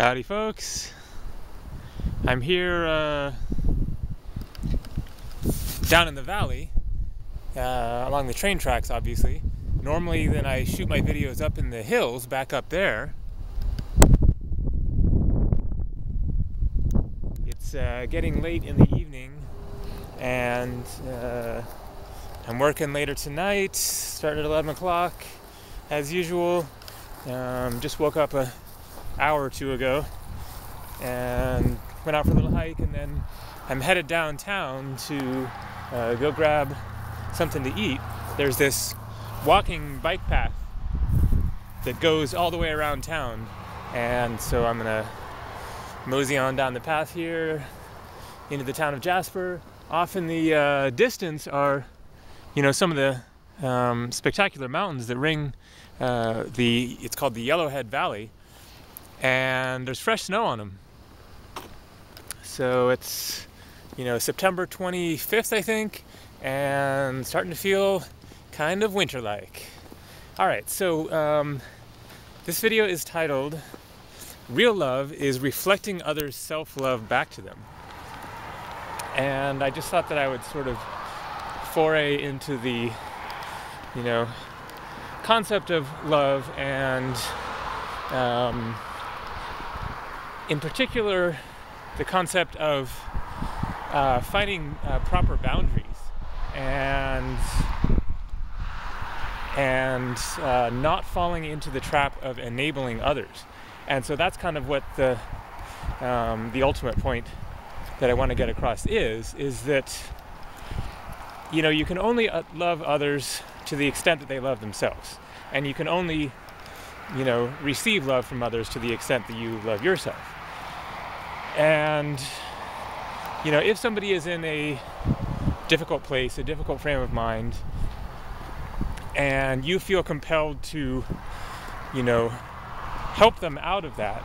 Howdy folks, I'm here down in the valley along the train tracks obviously. Normally then I shoot my videos up in the hills back up there. It's getting late in the evening and I'm working later tonight, started at 11 o'clock as usual. Just woke up an hour or two ago and went out for a little hike, and then I'm headed downtown to go grab something to eat. There's this walking bike path that goes all the way around town, and so I'm gonna mosey on down the path here into the town of Jasper. Off in the distance are, you know, some of the spectacular mountains that ring it's called the Yellowhead Valley, and there's fresh snow on them. So it's, you know, September 25th I think, and starting to feel kind of winter-like. Alright, so this video is titled Real Love is Reflecting Others' Self-Love Back to Them. And I just thought that I would sort of foray into the, you know, concept of love, and in particular the concept of finding proper boundaries and not falling into the trap of enabling others. And so that's kind of what the ultimate point that I want to get across is that, you know, you can only love others to the extent that they love themselves, and you can only, you know, receive love from others to the extent that you love yourself. And, you know, if somebody is in a difficult place, a difficult frame of mind, and you feel compelled to, you know, help them out of that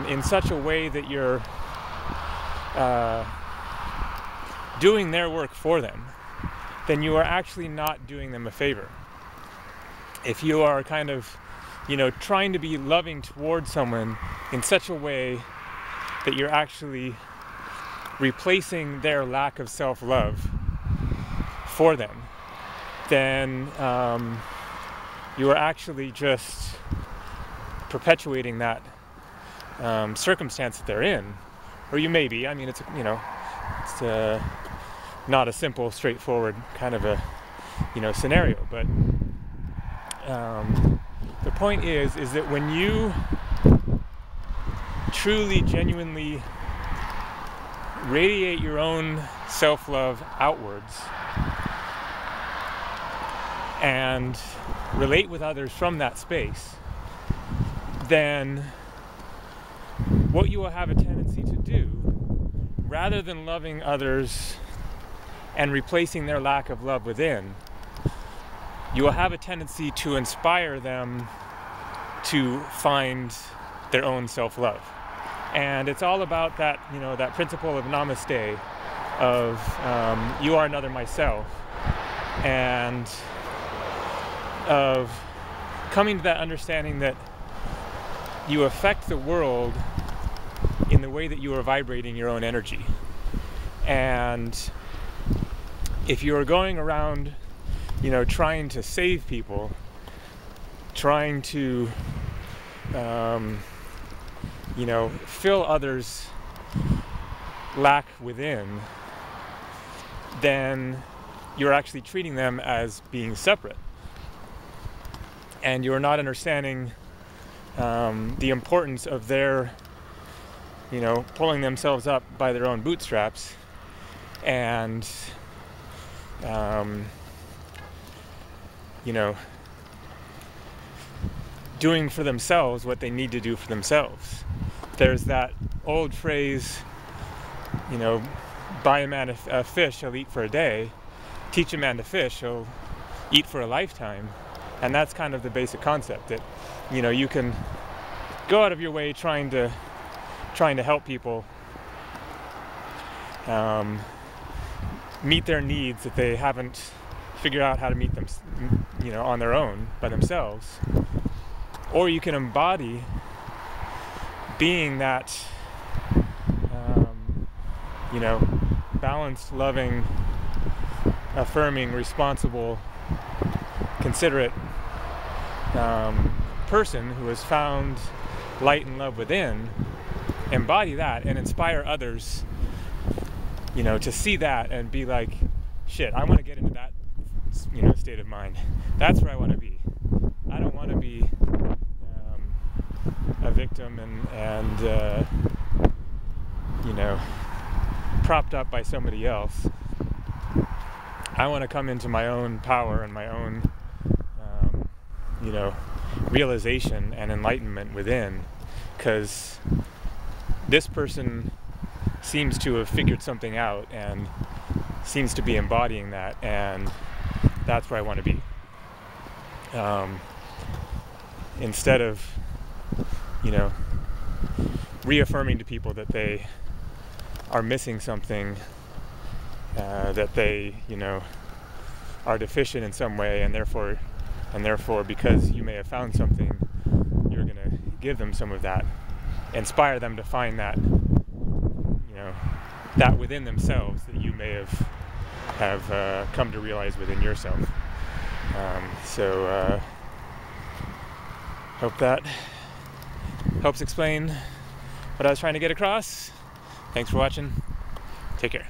in such a way that you're doing their work for them, then you are actually not doing them a favor. If you are kind of, you know, trying to be loving towards someone in such a way that you're actually replacing their lack of self-love for them, then you are actually just perpetuating that circumstance that they're in. Or you may be. I mean, it's, you know, it's not a simple, straightforward kind of a, you know, scenario. But the point is that when you truly, genuinely radiate your own self-love outwards and relate with others from that space, then what you will have a tendency to do, rather than loving others and replacing their lack of love within, you will have a tendency to inspire them to find their own self-love. And it's all about that, you know, that principle of namaste, of you are another myself, and of coming to that understanding that you affect the world in the way that you are vibrating your own energy. And if you are going around, you know, trying to save people, trying to, you know, fill others' lack within, then you're actually treating them as being separate. And you're not understanding the importance of their, you know, pulling themselves up by their own bootstraps and, you know, doing for themselves what they need to do for themselves. There's that old phrase, you know, buy a man a fish, he'll eat for a day. Teach a man to fish, he'll eat for a lifetime. And that's kind of the basic concept, that, you know, you can go out of your way trying to help people meet their needs that they haven't figured out how to meet them, you know, on their own by themselves. Or you can embody being that, balanced, loving, affirming, responsible, considerate person who has found light and love within, embody that and inspire others, to see that and be like, shit, I want to get into that, state of mind. That's where I want to be. I don't want to be a victim and propped up by somebody else. I want to come into my own power and my own, realization and enlightenment within, because this person seems to have figured something out and seems to be embodying that, and that's where I want to be. Instead of, reaffirming to people that they are missing something, that they, are deficient in some way, and therefore, because you may have found something, you're going to give them some of that, inspire them to find that, that within themselves that you may have come to realize within yourself. So hope that helps explain what I was trying to get across. Thanks for watching. Take care.